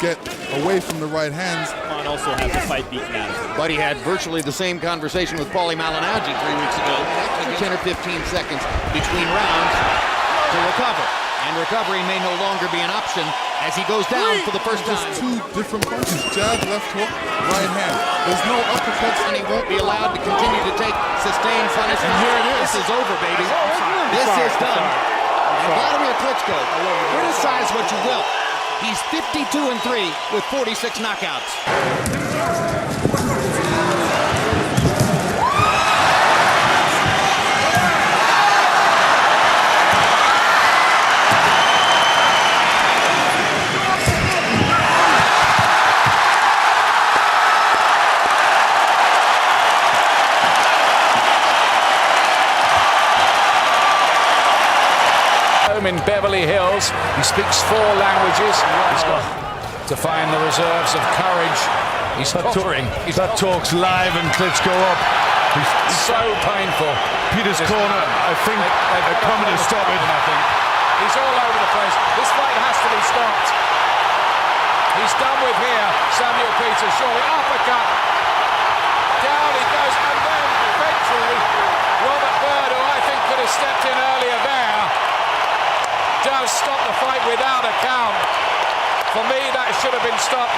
get away from the right hands. Khan also has the fight beaten out of him. But he had virtually the same conversation with Paulie Malignaggi 3 weeks ago. 10 or 15 seconds between rounds to recover. And recovery may no longer be an option as he goes down for the first time. Just two different punches, jab, left hook, right hand. There's no uppercuts. And he won't be allowed to continue to take sustained punishment. And here it is. This is over, baby. This is done. And Vladimir Klitschko, criticize what you will. He's 52-3 with 46 knockouts. In Beverly Hills, he speaks 4 languages. He's got to find the reserves of courage. He's tottering. That talks live and Klitschko up. It's so painful. Peter's corner, I think they're coming to stop it. I think he's all over the place. This fight has to be stopped. He's done with here. Samuel Peter, surely uppercut. Down he goes, and then eventually Robert Bird, who I think could have stepped in earlier there, does stop the fight without a count. For me, that should have been stopped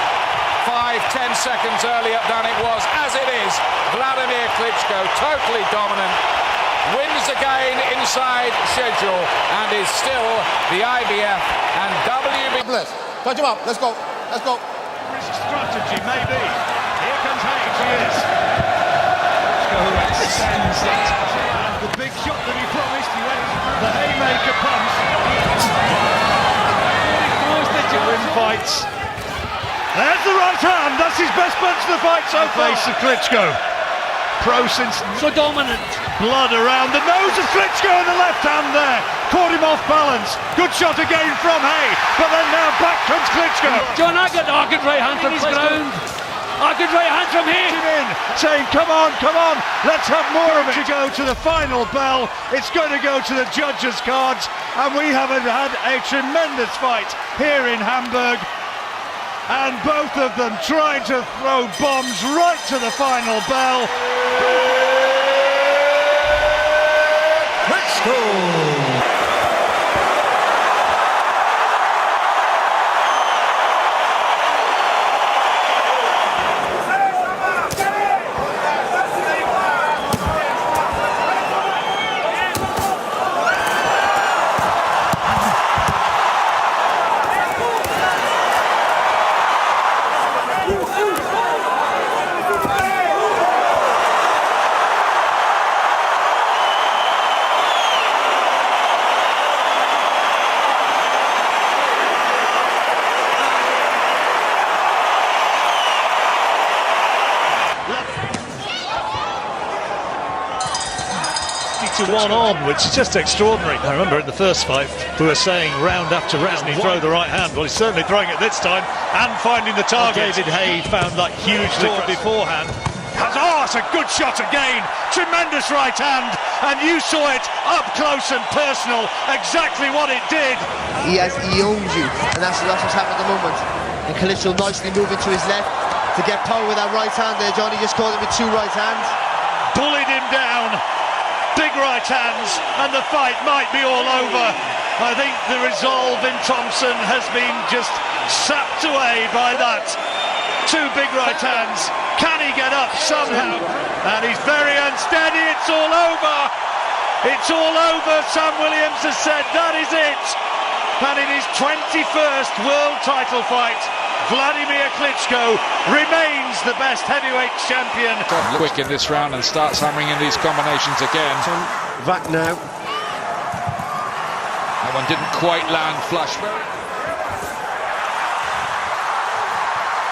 5-10 seconds earlier than it was. As it is, Vladimir Klitschko, totally dominant, wins again inside schedule and is still the IBF and WB. Touch him up. Let's go. Let's go. Risk strategy, maybe. Here comes Hayes. He is. Klitschko extends it. The big shot that he promised. He went the haymaker punch. To win fights. There's the right hand. That's his best punch of the fight so far. Face of Klitschko. Pro since so dominant. Blood around the nose of Klitschko and the left hand there. Caught him off balance. Good shot again from Hay. But then now back comes Klitschko. John, I got a good right hand from ground. A good right hand from here. Saying, come on, let's have more of it. To go to the final bell, it's going to go to the judges' cards, and we haven't had a tremendous fight here in Hamburg, and both of them trying to throw bombs right to the final bell. Klitschko. To one on, which is just extraordinary. I remember in the first fight we were saying round after round he throw the right hand. Well, he's certainly throwing it this time and finding the target. David Hay found that hugely beforehand. Oh, it's a good shot again. Tremendous right hand, and you saw it up close and personal. Exactly what it did. He owns you, and that's what's happening at the moment. And Klitschko nicely moving to his left to get power with that right hand there. Johnny just caught him with 2 right hands. Bullied him down. Big right hands, and the fight might be all over. I think the resolve in Thompson has been just sapped away by that. 2 big right hands. Can he get up somehow? And he's very unsteady. It's all over. It's all over. Sam Williams has said that is it. And in his 21st world title fight, Vladimir Klitschko remains the best heavyweight champion. Quick in this round and starts hammering in these combinations again. Back now. That one didn't quite land flush.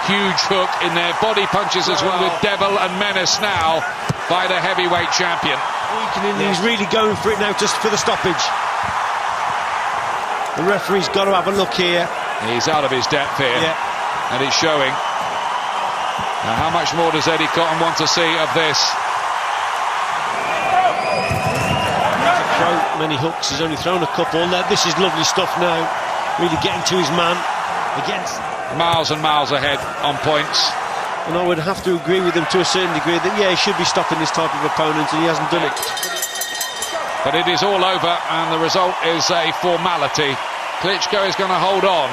Huge hook in there, body punches as well with Devil and Menace now by the heavyweight champion. He's really going for it now, just for the stoppage. The referee's got to have a look here. He's out of his depth here. Yeah. And it's showing. Now, how much more does Eddie Cotton want to see of this? Throw many hooks, he's only thrown a couple. This is lovely stuff now. Really getting to his man against miles and miles ahead on points. And I would have to agree with him to a certain degree that, yeah, he should be stopping this type of opponent, and he hasn't done it. But it is all over, and the result is a formality. Klitschko is going to hold on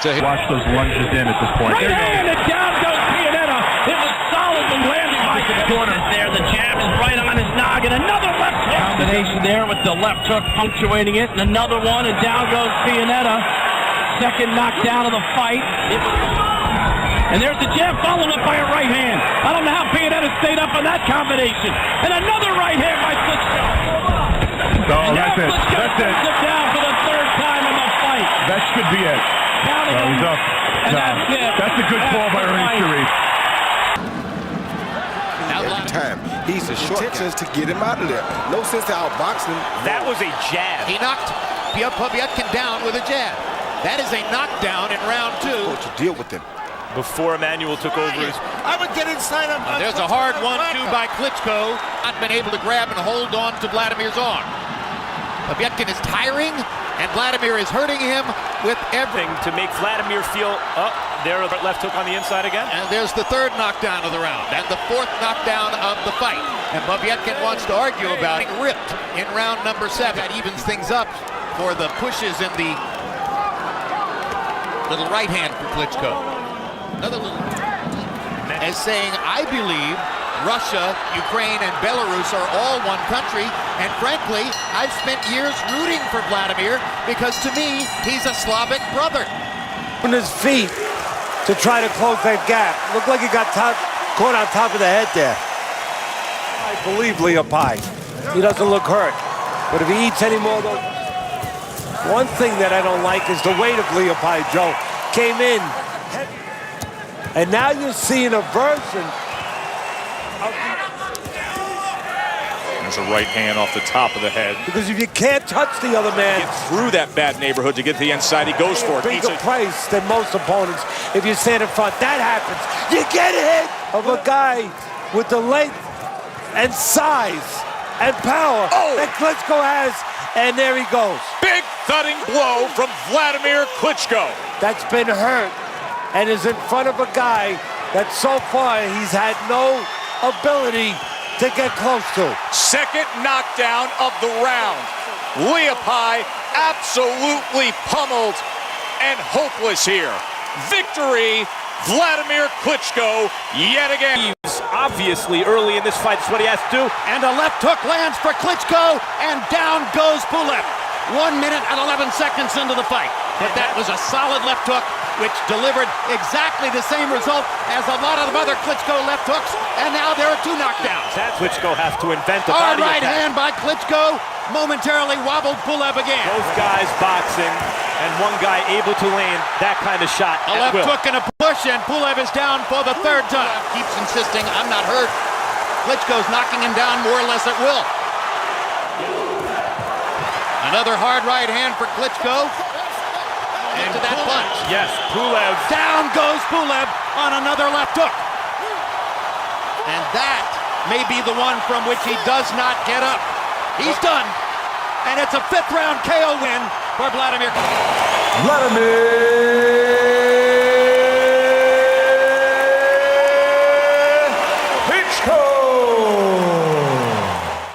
to him. Watch those lunges in at this point. Right hand, and down goes Pianetta. It was solidly landing by the corner there. The jab is right on his noggin. Another left hook. Combination there with the left hook punctuating it, and another one, and down goes Pianetta. Second knockdown of the fight. And there's the jab followed up by a right hand. I don't know how Pianetta stayed up on that combination. And another right hand by Klitschko. Oh, that's it. Klitschko That's it. puts him down for the third time in the fight. That should be it. Counting him. He's up. And that's it. That's a good call by Ernie Sharif. Every time. He's a short intentions to get him out of there. No sense to outbox him. That was a jab. He knocked Povetkin down with a jab. That is a knockdown in round 2. To deal with him. Before Emmanuel took over his... I would get inside him. There's a hard 1-2 by Klitschko. Not been able to grab and hold on to Vladimir's arm. Povetkin is tiring, and Vladimir is hurting him with everything. to make Vladimir feel up. There, left hook on the inside again. And there's the third knockdown of the round, and the fourth knockdown of the fight. And Povetkin wants to argue about it. Ripped in round number 7. That evens things up for the pushes in the little right hand for Klitschko. Another little as saying, I believe Russia, Ukraine, and Belarus are all one country, and frankly, I've spent years rooting for Vladimir because to me, he's a Slavic brother. On his feet to try to close that gap. Looked like he got caught on top of the head there. I believe Leopai. He doesn't look hurt, but if he eats any more of those... One thing that I don't like is the weight of Leopai, Joe. Came in. And now you're seeing a version of... There's a right hand off the top of the head. Because if you can't touch the other man... Get through that bad neighborhood to get to the inside. He goes for it. Bigger price than most opponents if you stand in front. That happens. You get hit of a guy with the length and size and power that Klitschko has. And there he goes. Big thudding blow from Vladimir Klitschko. That's been hurt and is in front of a guy that so far he's had no ability to get close to. Second knockdown of the round. Leopai absolutely pummeled and hopeless here. Victory, Vladimir Klitschko yet again. Obviously, early in this fight, that's what he has to do. And a left hook lands for Klitschko, and down goes Pulev. 1 minute and 11 seconds into the fight. But that was a solid left hook, which delivered exactly the same result as a lot of the other Klitschko left hooks, and now there are 2 knockdowns. Klitschko has to invent a Hard body right attack. hand by Klitschko, momentarily wobbled Pulev again. Both guys boxing, and one guy able to land that kind of shot A at left will. hook and a push, and Pulev is down for the 3rd time. Keeps insisting, I'm not hurt. Klitschko's knocking him down more or less at will. Another hard right hand for Klitschko. Into that punch. Yes, Pulev. Down goes Pulev on another left hook. And that may be the one from which he does not get up. He's done. And it's a 5th round KO win for Vladimir. Vladimir